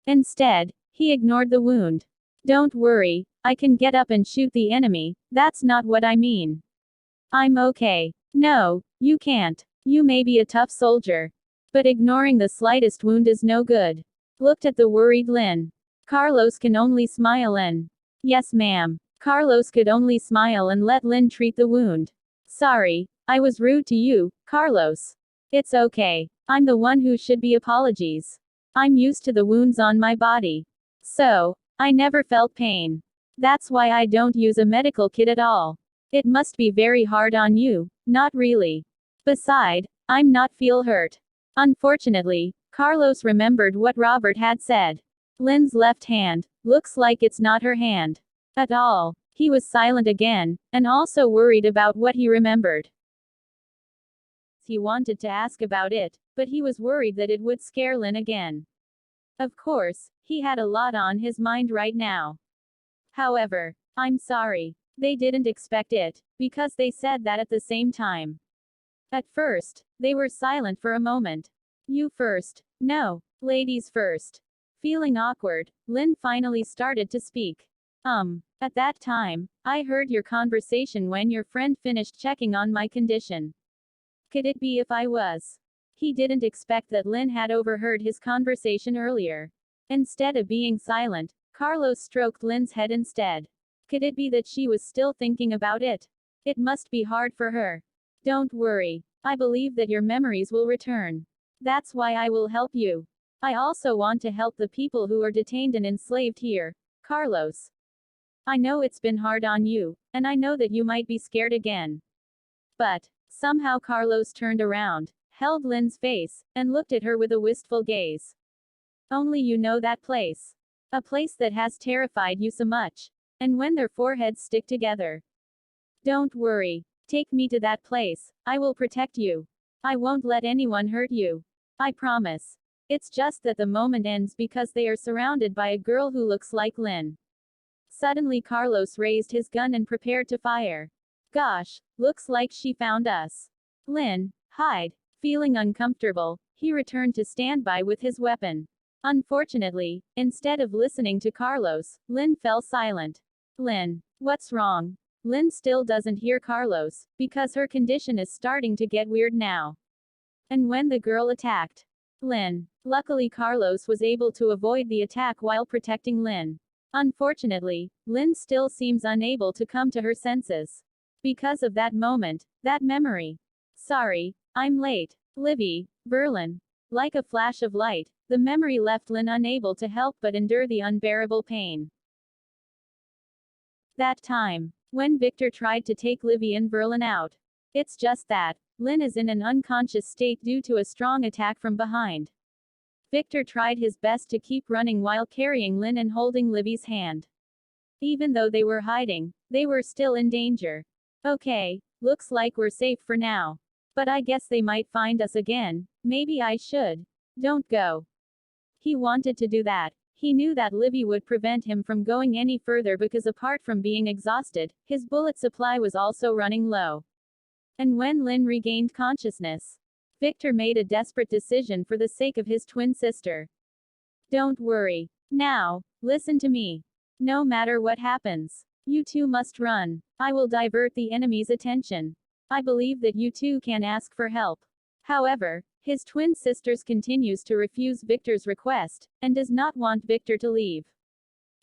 Instead, he ignored the wound. Don't worry, I can get up and shoot the enemy, that's not what I mean. I'm okay. No, you can't. You may be a tough soldier. But ignoring the slightest wound is no good. Looked at the worried Lynn. Carlos can only smile and. Yes, ma'am. Carlos could only smile and let Lynn treat the wound. Sorry, I was rude to you, Carlos. It's okay. I'm the one who should be apologies. I'm used to the wounds on my body. So, I never felt pain. That's why I don't use a medical kit at all. It must be very hard on you, not really. Beside, I'm not feel hurt. Unfortunately, Carlos remembered what Robert had said. Lynn's left hand, looks like it's not her hand. At all. He was silent again, and also worried about what he remembered. He wanted to ask about it, but he was worried that it would scare Lynn again. Of course, he had a lot on his mind right now. However, I'm sorry. They didn't expect it, because they said that at the same time. At first, they were silent for a moment. You first. No, ladies first. Feeling awkward, Lynn finally started to speak. At that time, I heard your conversation when your friend finished checking on my condition. Could it be if I was? He didn't expect that Lynn had overheard his conversation earlier. Instead of being silent, Carlos stroked Lynn's head instead. Could it be that she was still thinking about it? It must be hard for her. Don't worry. I believe that your memories will return. That's why I will help you. I also want to help the people who are detained and enslaved here, Carlos. I know it's been hard on you, and I know that you might be scared again. But, somehow Carlos turned around, held Lynn's face, and looked at her with a wistful gaze. Only you know that place. A place that has terrified you so much. And when their foreheads stick together. Don't worry. Take me to that place. I will protect you. I won't let anyone hurt you. I promise. It's just that the moment ends because they are surrounded by a girl who looks like Lynn. Suddenly Carlos raised his gun and prepared to fire. Gosh, looks like she found us. Lynn, hide. Feeling uncomfortable, he returned to standby with his weapon. Unfortunately, instead of listening to Carlos, Lynn fell silent. Lynn, what's wrong? Lynn still doesn't hear Carlos, because her condition is starting to get weird now. And when the girl attacked Lynn, luckily Carlos was able to avoid the attack while protecting Lynn. Unfortunately, Lynn still seems unable to come to her senses. Because of that moment, that memory. Sorry, I'm late. Libby, Berlin. Like a flash of light, the memory left Lynn unable to help but endure the unbearable pain. That time, when Victor tried to take Libby and Berlin out. It's just that, Lynn is in an unconscious state due to a strong attack from behind. Victor tried his best to keep running while carrying Lynn and holding Libby's hand. Even though they were hiding, they were still in danger. Okay, looks like we're safe for now. But I guess they might find us again. Maybe I should. Don't go. He wanted to do that. He knew that Libby would prevent him from going any further because apart from being exhausted, his bullet supply was also running low. And when Lynn regained consciousness, Victor made a desperate decision for the sake of his twin sister. Don't worry. Now, listen to me. No matter what happens, you two must run. I will divert the enemy's attention. I believe that you two can ask for help. However, his twin sisters continues to refuse Victor's request, and does not want Victor to leave.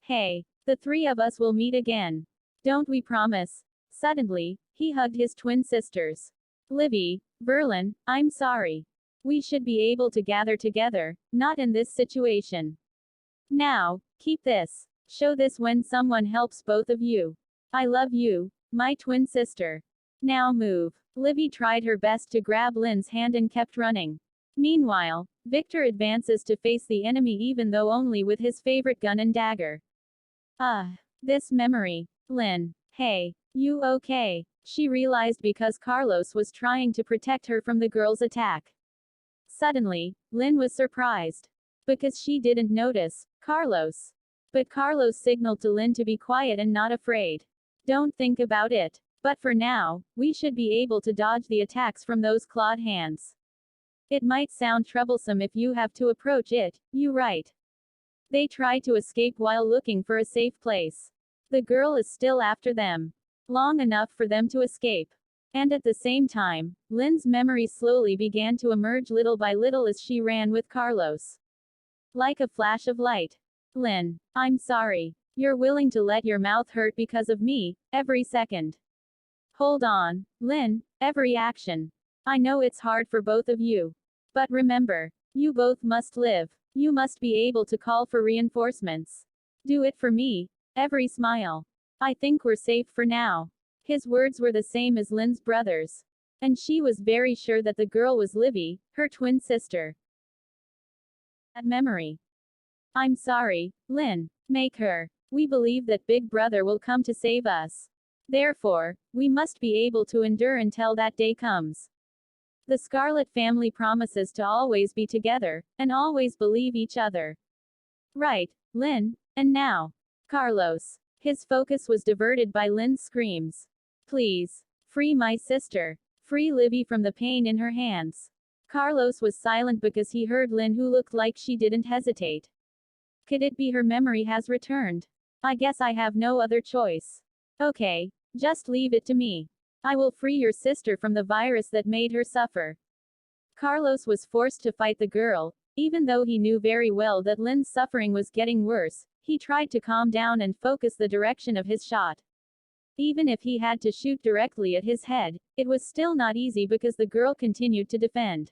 Hey, the three of us will meet again. Don't we promise? Suddenly, he hugged his twin sisters. Libby, Berlin, I'm sorry. We should be able to gather together, not in this situation. Now, keep this. Show this when someone helps both of you. I love you, my twin sister. Now move. Libby tried her best to grab Lynn's hand and kept running. Meanwhile, Victor advances to face the enemy even though only with his favorite gun and dagger. This memory. Lynn. Hey, you okay? She realized because Carlos was trying to protect her from the girl's attack. Suddenly, Lynn was surprised. Because she didn't notice Carlos. But Carlos signaled to Lynn to be quiet and not afraid. Don't think about it. But for now, we should be able to dodge the attacks from those clawed hands. It might sound troublesome if you have to approach it, you right. They try to escape while looking for a safe place. The girl is still after them. Long enough for them to escape. And at the same time, Lynn's memory slowly began to emerge little by little as she ran with Carlos. Like a flash of light. Lynn, I'm sorry. You're willing to let your mouth hurt because of me, every second. Hold on, Lynn, every action. I know it's hard for both of you. But remember, you both must live. You must be able to call for reinforcements. Do it for me, every smile. I think we're safe for now. His words were the same as Lynn's brother's. And she was very sure that the girl was Libby, her twin sister. That memory. I'm sorry, Lynn. Make her. We believe that Big Brother will come to save us. Therefore, we must be able to endure until that day comes. The Scarlet family promises to always be together, and always believe each other. Right, Lynn, and now. Carlos. His focus was diverted by Lynn's screams. Please. Free my sister. Free Libby from the pain in her hands. Carlos was silent because he heard Lynn, who looked like she didn't hesitate. Could it be her memory has returned? I guess I have no other choice. Okay, just leave it to me. I will free your sister from the virus that made her suffer. Carlos was forced to fight the girl. Even though he knew very well that Lynn's suffering was getting worse, he tried to calm down and focus the direction of his shot. Even if he had to shoot directly at his head, it was still not easy because the girl continued to defend.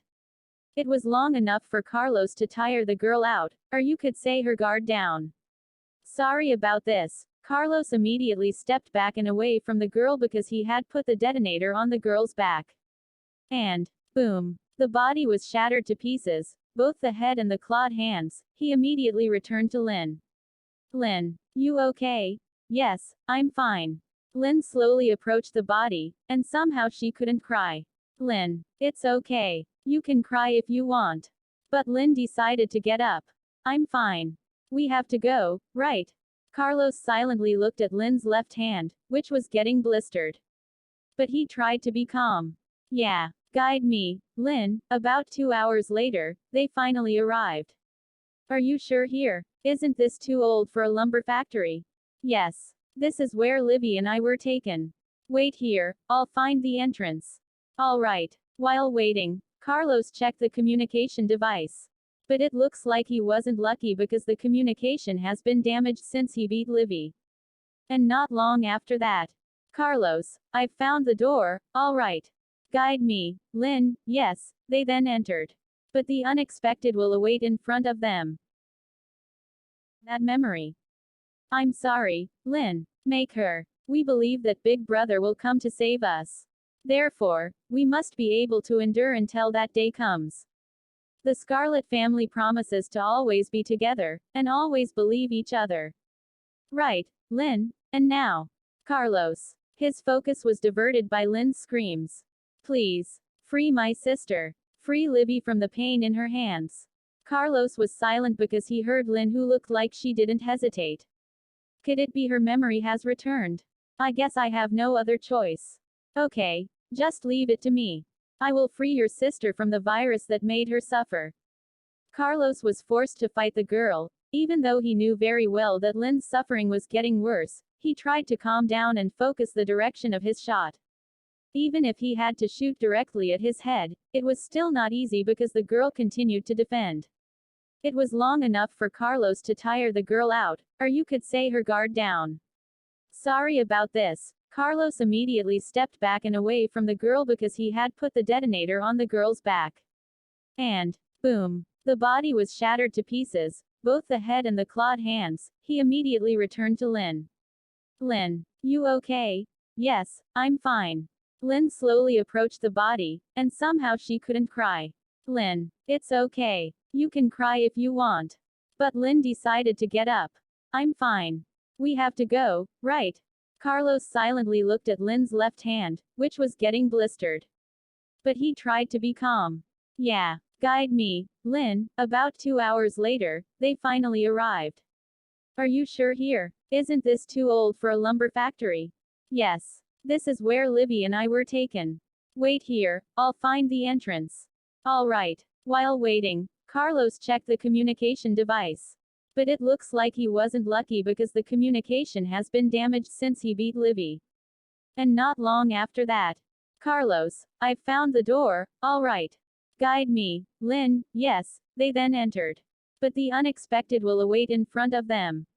It was long enough for Carlos to tire the girl out, or you could say her guard down. Sorry about this. Carlos immediately stepped back and away from the girl because he had put the detonator on the girl's back. And, boom. The body was shattered to pieces, both the head and the clawed hands. He immediately returned to Lynn. Lynn, you okay? Yes, I'm fine. Lynn slowly approached the body, and somehow she couldn't cry. Lynn, it's okay. You can cry if you want. But Lynn decided to get up. I'm fine. We have to go, right? Carlos silently looked at Lynn's left hand, which was getting blistered. But he tried to be calm. Yeah, guide me, Lynn. About 2 hours later, they finally arrived. Are you sure here? Isn't this too old for a lumber factory? Yes. This is where Libby and I were taken. Wait here, I'll find the entrance. All right. While waiting, Carlos checked the communication device. But it looks like he wasn't lucky because the communication has been damaged since he beat Libby. And not long after that. Carlos, I've found the door, all right. Guide me, Lynn. Yes, they then entered. But the unexpected will await in front of them. That memory. I'm sorry, Lynn. Make her. We believe that Big Brother will come to save us. Therefore, we must be able to endure until that day comes. The Scarlet family promises to always be together, and always believe each other. Right, Lynn, and now. Carlos. His focus was diverted by Lynn's screams. Please. Free my sister. Free Libby from the pain in her hands. Carlos was silent because he heard Lynn, who looked like she didn't hesitate. Could it be her memory has returned? I guess I have no other choice. Okay, just leave it to me. I will free your sister from the virus that made her suffer. Carlos was forced to fight the girl. Even though he knew very well that Lynn's suffering was getting worse, he tried to calm down and focus the direction of his shot. Even if he had to shoot directly at his head, it was still not easy because the girl continued to defend. It was long enough for Carlos to tire the girl out, or you could say her guard down. Sorry about this. Carlos immediately stepped back and away from the girl because he had put the detonator on the girl's back. And, boom. The body was shattered to pieces, both the head and the clawed hands. He immediately returned to Lynn. Lynn, you okay? Yes, I'm fine. Lynn slowly approached the body, and somehow she couldn't cry. Lynn, it's okay. You can cry if you want. But Lynn decided to get up. I'm fine. We have to go, right? Carlos silently looked at Lynn's left hand, which was getting blistered. But he tried to be calm. Yeah, guide me, Lynn. About 2 hours later, they finally arrived. Are you sure here? Isn't this too old for a lumber factory? Yes. This is where Libby and I were taken. Wait here, I'll find the entrance. All right. While waiting, Carlos checked the communication device. But it looks like he wasn't lucky because the communication has been damaged since he beat Libby. And not long after that. Carlos, I've found the door, all right. Guide me, Lynn, yes, they then entered. But the unexpected will await in front of them.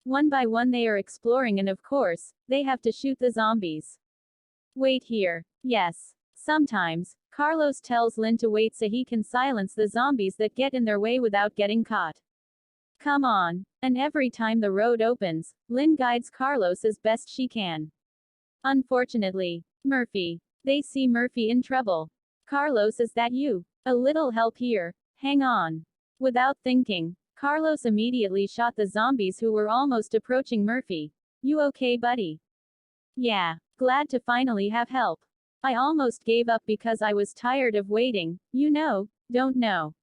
One by one they are exploring and of course, they have to shoot the zombies. Wait here. Yes. Sometimes, Carlos tells Lynn to wait so he can silence the zombies that get in their way without getting caught. Come on. And every time the road opens, Lynn guides Carlos as best she can. Unfortunately, Murphy. They see Murphy in trouble. Carlos, is that you? A little help here. Hang on. Without thinking, Carlos immediately shot the zombies who were almost approaching Murphy. You okay, buddy? Yeah. Glad to finally have help. I almost gave up because I was tired of waiting, don't know.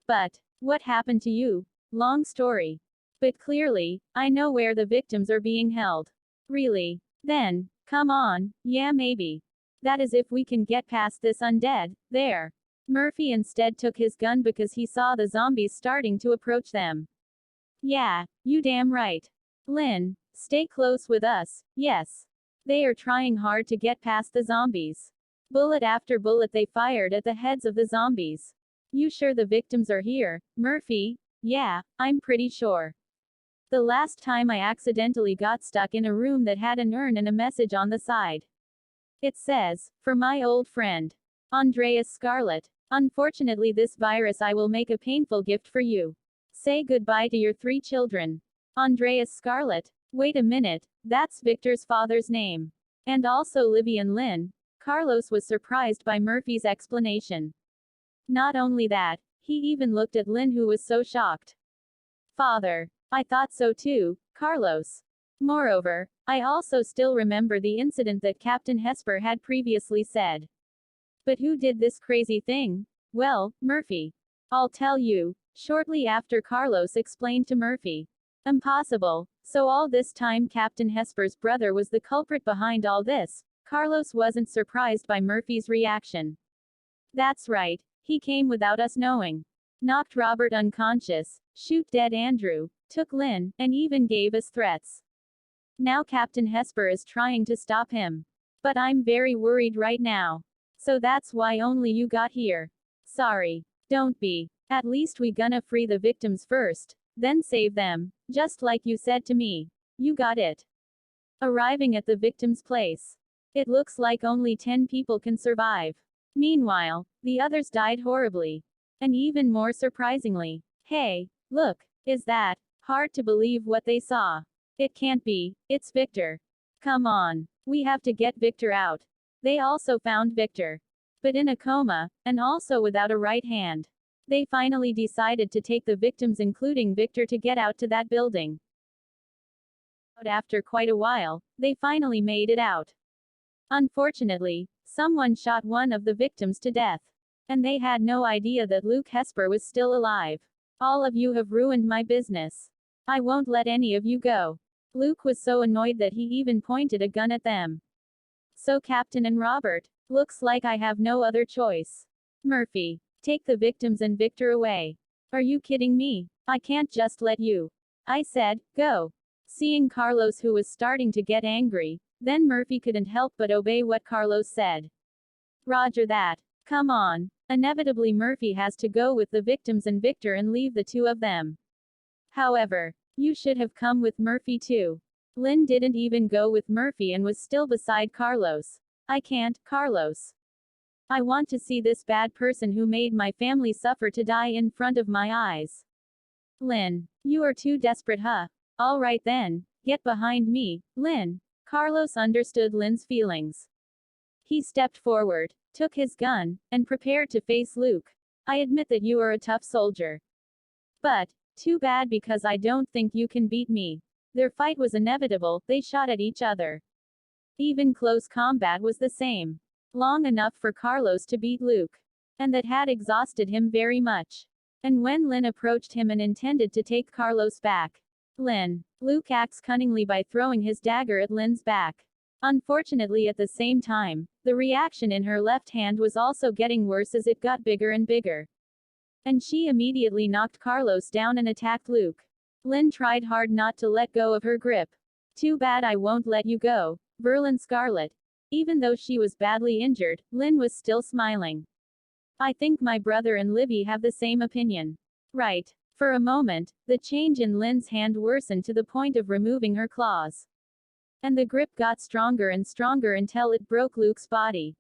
But, what happened to you? Long story. But clearly, I know where the victims are being held. Really? Then, come on, yeah maybe. That is if we can get past this undead, there. Murphy instead took his gun because he saw the zombies starting to approach them. Yeah, you damn right. Lynn, stay close with us, yes. They are trying hard to get past the zombies. Bullet after bullet they fired at the heads of the zombies. You sure the victims are here, Murphy? Yeah, I'm pretty sure. The last time I accidentally got stuck in a room that had an urn and a message on the side. It says, for my old friend, Andreas Scarlet. Unfortunately this virus I will make a painful gift for you. Say goodbye to your 3 children. Andreas Scarlet. Wait a minute, that's Victor's father's name. And also Libby and Lynn. Carlos was surprised by Murphy's explanation. Not only that, he even looked at Lynn who was so shocked. Father. I thought so too, Carlos. Moreover, I also still remember the incident that Captain Hesper had previously said. But who did this crazy thing? Well, Murphy. I'll tell you. Shortly after Carlos explained to Murphy. Impossible. So all this time Captain Hesper's brother was the culprit behind all this. Carlos wasn't surprised by Murphy's reaction. That's right. He came without us knowing. Knocked Robert unconscious, shoot dead Andrew, took Lynn, and even gave us threats. Now Captain Hesper is trying to stop him. But I'm very worried right now. So that's why only you got here. Sorry. Don't be. At least we gonna free the victims first, then save them, just like you said to me. You got it. Arriving at the victim's place. It looks like only 10 people can survive. Meanwhile, the others died horribly. And even more surprisingly, hey, look, is that? Hard to believe what they saw. It can't be, it's Victor. Come on, we have to get Victor out. They also found Victor. But in a coma, and also without a right hand. They finally decided to take the victims including Victor to get out to that building. But after quite a while, they finally made it out. Unfortunately, someone shot one of the victims to death. And they had no idea that Luke Hesper was still alive. All of you have ruined my business. I won't let any of you go. Luke was so annoyed that he even pointed a gun at them. So Captain and Robert, looks like I have no other choice. Murphy, take the victims and Victor away. Are you kidding me? I can't just let you. I said, go. Seeing Carlos who was starting to get angry, then Murphy couldn't help but obey what Carlos said. Roger that. Come on. Inevitably Murphy has to go with the victims and Victor and leave the 2 of them. However, you should have come with Murphy too. Lynn didn't even go with Murphy and was still beside Carlos. I can't, Carlos. I want to see this bad person who made my family suffer to die in front of my eyes. Lynn, you are too desperate, huh? All right then, get behind me, Lynn. Carlos understood Lynn's feelings. He stepped forward, took his gun, and prepared to face Luke. I admit that you are a tough soldier. But, too bad because I don't think you can beat me. Their fight was inevitable, they shot at each other. Even close combat was the same. Long enough for Carlos to beat Luke. And that had exhausted him very much. And when Lynn approached him and intended to take Carlos back. Luke acts cunningly by throwing his dagger at Lynn's back. Unfortunately at the same time, the reaction in her left hand was also getting worse as it got bigger and bigger. And she immediately knocked Carlos down and attacked Luke. Lynn tried hard not to let go of her grip. Too bad I won't let you go, Verlin Scarlet. Even though she was badly injured, Lynn was still smiling. I think my brother and Libby have the same opinion. Right. For a moment, the change in Lynn's hand worsened to the point of removing her claws. And the grip got stronger and stronger until it broke Luke's body.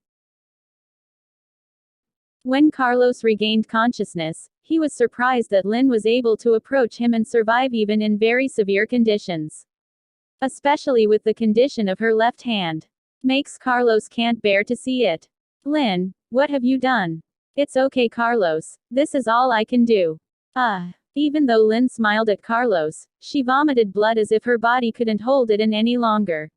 When Carlos regained consciousness, he was surprised that Lynn was able to approach him and survive even in very severe conditions. Especially with the condition of her left hand. Makes Carlos can't bear to see it. Lynn, what have you done? It's okay, Carlos, this is all I can do. Even though Lynn smiled at Carlos, she vomited blood as if her body couldn't hold it in any longer.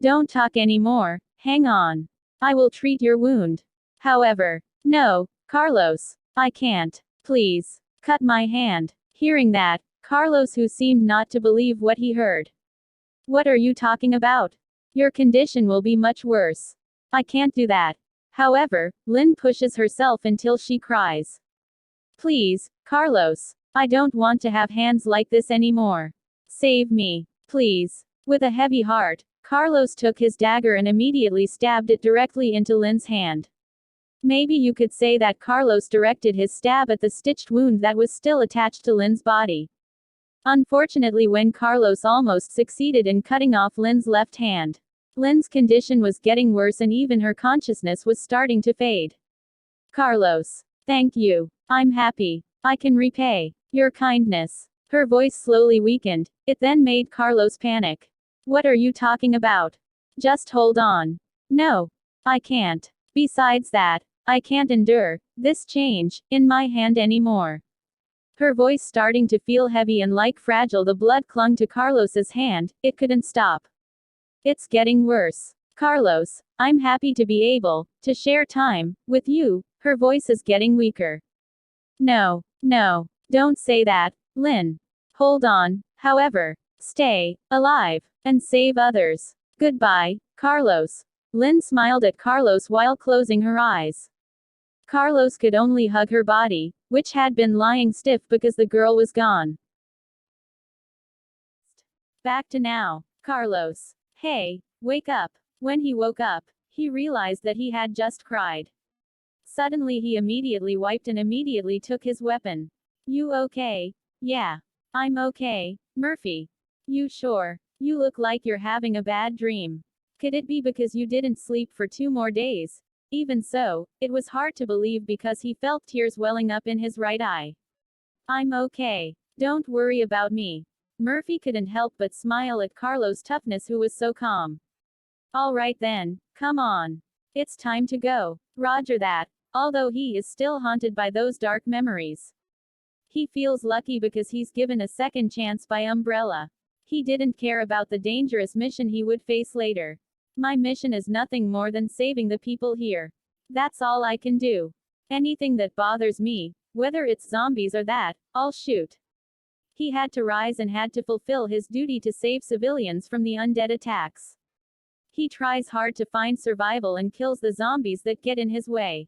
Don't talk anymore, hang on. I will treat your wound. However, no, Carlos, I can't. Please, cut my hand. Hearing that, Carlos, who seemed not to believe what he heard. What are you talking about? Your condition will be much worse. I can't do that. However, Lynn pushes herself until she cries. Please, Carlos, I don't want to have hands like this anymore. Save me, please. With a heavy heart, Carlos took his dagger and immediately stabbed it directly into Lynn's hand. Maybe you could say that Carlos directed his stab at the stitched wound that was still attached to Lynn's body. Unfortunately, when Carlos almost succeeded in cutting off Lynn's left hand, Lynn's condition was getting worse and even her consciousness was starting to fade. Carlos, thank you. I'm happy. I can repay your kindness. Her voice slowly weakened. It then made Carlos panic. What are you talking about? Just hold on. No, I can't. Besides that, I can't endure this change in my hand anymore. Her voice starting to feel heavy and like fragile, the blood clung to Carlos's hand. It couldn't stop. It's getting worse. Carlos, I'm happy to be able to share time with you. Her voice is getting weaker. No, don't say that, Lynn. Hold on, however. Stay alive and save others. Goodbye, Carlos. Lynn smiled at Carlos while closing her eyes. Carlos could only hug her body, which had been lying stiff because the girl was gone. Back to now. Carlos. Hey, wake up. When he woke up, he realized that he had just cried. Suddenly he immediately wiped and immediately took his weapon. You okay? Yeah. I'm okay, Murphy. You sure? You look like you're having a bad dream. Could it be because you didn't sleep for 2 more days? Even so, it was hard to believe because he felt tears welling up in his right eye. I'm okay. Don't worry about me. Murphy couldn't help but smile at Carlos' toughness, who was so calm. All right then, come on. It's time to go. Roger that. Although he is still haunted by those dark memories. He feels lucky because he's given a second chance by Umbrella. He didn't care about the dangerous mission he would face later. My mission is nothing more than saving the people here. That's all I can do. Anything that bothers me, whether it's zombies or that, I'll shoot. He had to rise and had to fulfill his duty to save civilians from the undead attacks. He tries hard to find survival and kills the zombies that get in his way.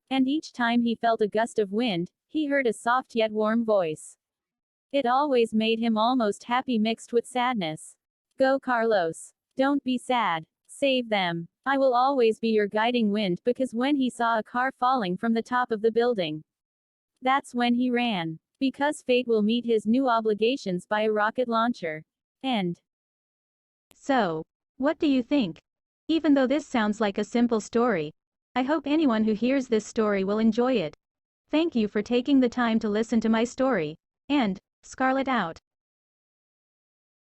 And each time he felt a gust of wind, he heard a soft yet warm voice. It always made him almost happy mixed with sadness. Go, Carlos. Don't be sad. Save them. I will always be your guiding wind. Because when he saw a car falling from the top of the building, that's when he ran. Because fate will meet his new obligations by a rocket launcher. End. So, what do you think? Even though this sounds like a simple story, I hope anyone who hears this story will enjoy it. Thank you for taking the time to listen to my story. And, Scarlet out.